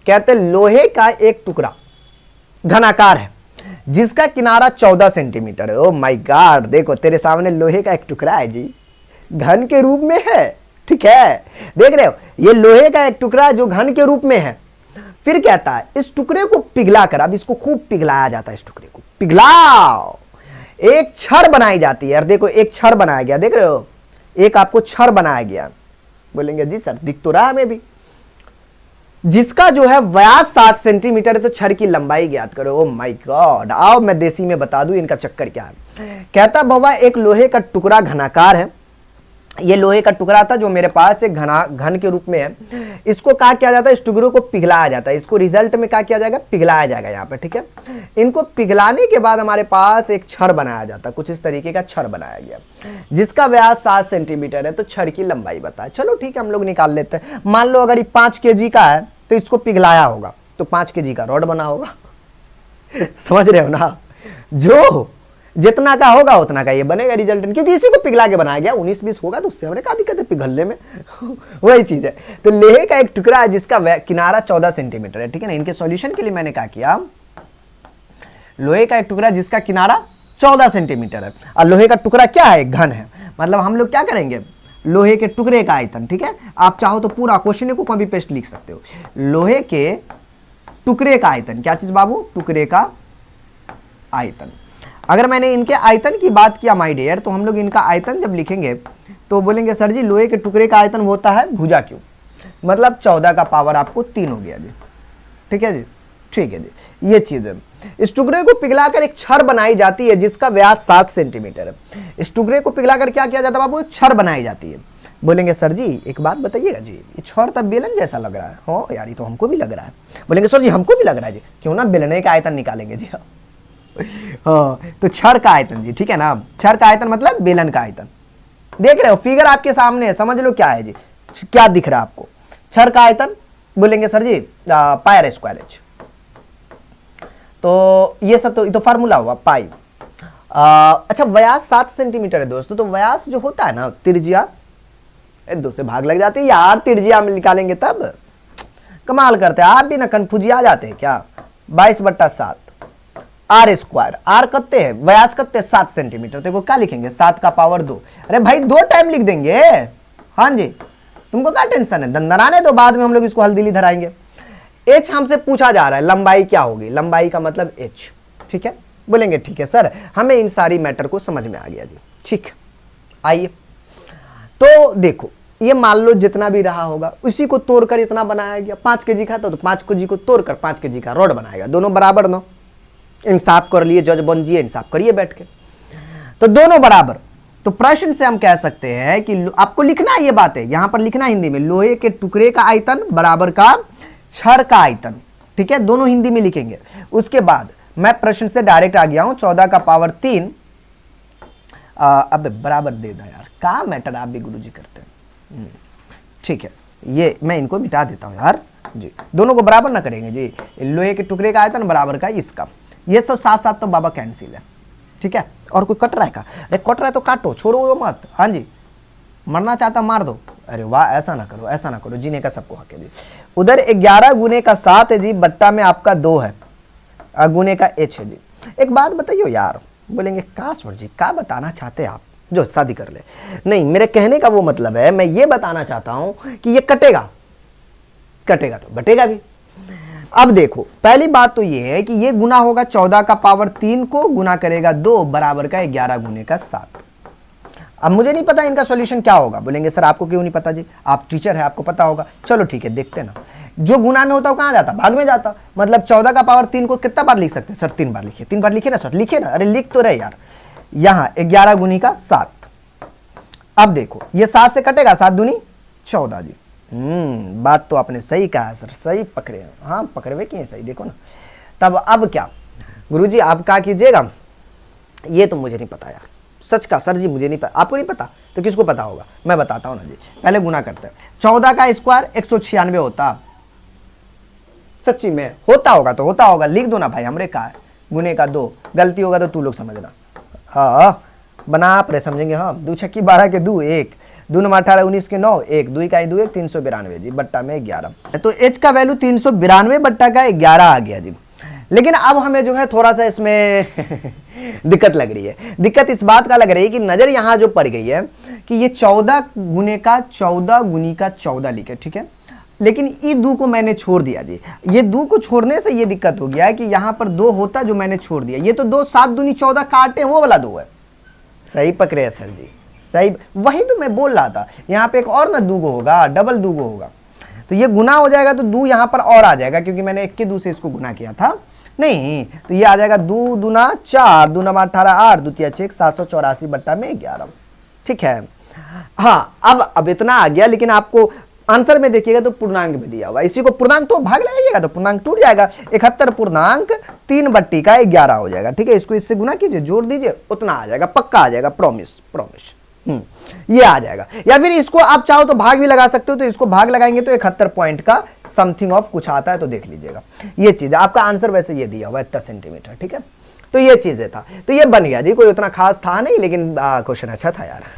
कहते लोहे का एक टुकड़ा घनाकार है जिसका किनारा 14 सेंटीमीटर है। ओ माय गॉड, देखो तेरे सामने लोहे का एक टुकड़ा है जी, घन के रूप में है, ठीक है, देख रहे हो, ये लोहे का एक टुकड़ा जो घन के रूप में है। फिर कहता है इस टुकड़े को पिघला कर, अब इसको खूब पिघलाया जाता है, इस टुकड़े को पिघलाओ, एक छड़ बनाई जाती है। यार देखो एक छड़ बनाया गया, देख रहे हो, एक आपको छड़ बनाया गया। बोलेंगे जी सर दिख तो रहा है हमें भी, जिसका जो है व्यास 7 सेंटीमीटर है, तो छड़ की लंबाई ज्ञात करो। ओ माय गॉड, आओ मैं देसी में बता दूं इनका चक्कर क्या है। कहता बाबा एक लोहे का टुकड़ा घनाकार है, ये लोहे का टुकड़ा था जो मेरे पास एक घन के रूप में है, इसको क्या किया जाता है, इस टुकड़े को पिघलाया जाता है, इसको रिजल्ट में क्या किया जाएगा, पिघलाया जाएगा यहाँ पे, ठीक है। इनको पिघलाने के बाद हमारे पास एक छड़ बनाया जाता है, कुछ इस तरीके का छड़ बनाया गया जिसका व्यास 7 सेंटीमीटर है, तो छड़ की लंबाई बताए। चलो ठीक है, हम लोग निकाल लेते हैं। मान लो अगर ये 5 kg का है तो इसको पिघलाया होगा तो 5 kg का रॉड बना होगा। समझ रहे हो ना, जो जितना का होगा उतना का ये बनेगा रिजल्टेंट, क्योंकि इसी को पिघला के बनाया गया। 19-20 होगा तो उससे हमें क्या दिक्कत है पिघलने में। वही चीज है। तो लोहे का एक टुकड़ा है जिसका किनारा 14 सेंटीमीटर है, ठीक है ना। इनके सॉल्यूशन के लिए मैंने क्या किया, लोहे का एक टुकड़ा जिसका किनारा 14 सेंटीमीटर है, और लोहे का टुकड़ा क्या है, घन है, मतलब हम लोग क्या करेंगे, लोहे के टुकड़े का आयतन, ठीक है। आप चाहो तो पूरा क्वेश्चन को कॉपी पेस्ट लिख सकते हो। लोहे के टुकड़े का आयतन, क्या चीज बाबू, टुकड़े का आयतन। अगर मैंने इनके आयतन की बात किया माय डियर, तो हम लोग इनका आयतन जब लिखेंगे तो बोलेंगे सर जी लोहे के टुकड़े का आयतन होता है भुजा क्यों, मतलब 14 का पावर आपको 3 हो गया जी, ठीक है जी, ठीक है जी। ये चीज है, इस टुकड़े को पिघलाकर एक छड़ बनाई जाती है जिसका व्यास 7 सेंटीमीटर है। इस टुकड़े को पिघलाकर क्या किया जाता है बाबू, एक छड़ बनाई जाती है। बोलेंगे सर जी एक बात बताइएगा जी, ये छड़ तब बेलन जैसा लग रहा है। हो यार ये तो हमको भी लग रहा है। बोलेंगे सर जी हमको भी लग रहा है जी, क्यों ना बेलने का आयतन निकालेंगे जी। हाँ तो छड़ का आयतन जी, ठीक है ना, छड़ का आयतन मतलब बेलन का आयतन। देख रहे हो फिगर आपके सामने है, समझ लो क्या है जी, क्या दिख रहा है आपको, छड़ का आयतन। बोलेंगे सर जी पाई स्क्वायर एच, तो ये सब तो फार्मूला हुआ पाई। अच्छा व्यास 7 सेंटीमीटर है दोस्तों, तो व्यास जो होता है ना, त्रिज्या 2 से भाग लग जाती है यार, त्रिज्या में निकालेंगे तब कमाल करते हैं आप भी ना, कंफ्यूज आ जाते हैं क्या। 22/7 आर स्क्वायर, आर कत्ते है, व्यास कत्ते 7 सेंटीमीटर, देखो क्या लिखेंगे 7 का पावर 2। अरे भाई 2 टाइम लिख देंगे, हाँ जी, तुमको क्या टेंशन है, दंदनाने दो, बाद में हम लोग इसको हल्दी धराएंगे। एच हमसे पूछा जा रहा है, लंबाई क्या होगी, लंबाई का मतलब एच, ठीक है। बोलेंगे ठीक है सर, हमें इन सारी मैटर को समझ में आ गया जी, ठीक। आइए तो देखो, ये मान लो जितना भी रहा होगा उसी को तोड़कर इतना बनाया गया। 5 kg का था तो 5 kg को तोड़कर 5 kg का रॉड बनाएगा, दोनों बराबर ना, इंसाफ कर लिए जज बन जिए, इंसाफ करिए बैठ के, तो दोनों बराबर। तो प्रश्न से हम कह सकते हैं कि आपको लिखना है, ये बात है यहां पर लिखना हिंदी में, लोहे के टुकड़े का आयतन बराबर का छड़ का आयतन, ठीक है, दोनों हिंदी में लिखेंगे। उसके बाद मैं प्रश्न से डायरेक्ट आ गया हूं, 14 का पावर 3 अब बराबर दे दो यार, का मैटर आप भी गुरुजी करते हैं, ठीक है। ये मैं इनको मिटा देता हूं यार जी, दोनों को बराबर ना करेंगे जी, लोहे के टुकड़े का आयतन बराबर का इसका, ये तो साथ साथ तो बाबा कैंसिल है, ठीक है। और कोई कट रहा है का, अरे कट रहा है तो काटो, छोड़ो वो मत, हाँ जी, मरना चाहता मार दो। अरे वाह, ऐसा ना करो, ऐसा ना करो, जीने का सबको हक है जी। उधर 11 गुने का 7 है जी, बट्टा में आपका 2 है, गुने का एच है जी। एक बात बताइए यार, बोलेंगे का सर जी क्या बताना चाहते हैं आप, जो शादी कर ले, नहीं मेरे कहने का वो मतलब है, मैं ये बताना चाहता हूं कि ये कटेगा, कटेगा तो बटेगा भी। अब देखो पहली बात तो ये है कि ये गुना होगा 14 का पावर 3 को गुना करेगा 2 बराबर का 11 गुने का 7। अब मुझे नहीं पता इनका सॉल्यूशन क्या होगा। बोलेंगे सर आपको क्यों नहीं पता जी, आप टीचर है आपको पता होगा। चलो ठीक है देखते ना, जो गुना में होता है कहां जाता, भाग में जाता, मतलब 14 का पावर 3 को कितना बार लिख सकते हैं सर, 3 बार लिखिए, 3 बार लिखिए ना सर, लिखिए ना, अरे लिख तो रहे यार। यहां 11 गुनी का 7, अब देखो ये 7 से कटेगा, 7 दूनी 14 जी। बात तो आपने सही कहा सर, सही पकड़े, हाँ पकड़े हुए किए सही, देखो ना। तब अब क्या गुरुजी आप क्या कीजिएगा, ये तो मुझे नहीं पता यार, सच का सर जी मुझे नहीं पता। आपको नहीं पता तो किसको पता होगा, मैं बताता हूं ना जी। पहले गुना करते हैं, 14 का स्क्वायर 196 होता, सच्ची में होता होगा तो होता होगा, लिख दो ना भाई, हमरे का है गुने का 2, गलती होगा तो तू लोग समझना, हाँ बना आप रहे समझेंगे, हाँ 2 छक्की 12 के 2 1, 2 9 18 19 के 9 1 2 का 2 1 392 जी बट्टा में 11। तो h का वैल्यू 392 बट्टा का 11 आ गया जी। लेकिन अब हमें जो है थोड़ा सा इसमें दिक्कत लग रही है। दिक्कत इस बात का लग रही है कि नजर यहां जो पड़ गई है कि ये 14 गुने का 14 गुनी का 14 लिखे, ठीक है, लेकिन ई 2 को मैंने छोड़ दिया जी। ये 2 को छोड़ने से ये दिक्कत हो गया है कि यहां पर 2 होता जो मैंने छोड़ दिया। ये तो 2 7 दूनी 14 काटे वो वाला 2 है। सही पकड़े हैं सर जी, सही, वही तो मैं बोल रहा था। यहाँ पे एक और ना 2 होगा, डबल 2 होगा, तो ये गुना हो जाएगा तो 2 यहाँ पर और आ जाएगा, क्योंकि मैंने 1 के 2 से इसको गुना किया था। नहीं तो ये आ जाएगा 2 दूना 4 2 9 18 8 2 3 6 784 बट्टा में 11। ठीक है, हाँ अब इतना आ गया, लेकिन आपको आंसर में देखिएगा तो पूर्णांक में दिया हुआ, इसी को पूर्णांक तो भाग लगाइएगा तो पूर्णांक टूट जाएगा। 71.3 बट्टी का 11 हो जाएगा। ठीक है, इसको इससे गुना कीजिए, जोड़ दीजिए, उतना आ जाएगा, पक्का आ जाएगा, प्रॉमिस प्रॉमिस। ये आ जाएगा। या फिर इसको आप चाहो तो भाग भी लगा सकते हो, तो इसको भाग लगाएंगे तो 71 पॉइंट का समथिंग ऑफ कुछ आता है, तो देख लीजिएगा। ये चीज आपका आंसर वैसे ये दिया हुआ है 10 सेंटीमीटर। ठीक है, तो ये चीजें था, तो ये बन गया जी, कोई उतना खास था नहीं, लेकिन क्वेश्चन अच्छा था यार।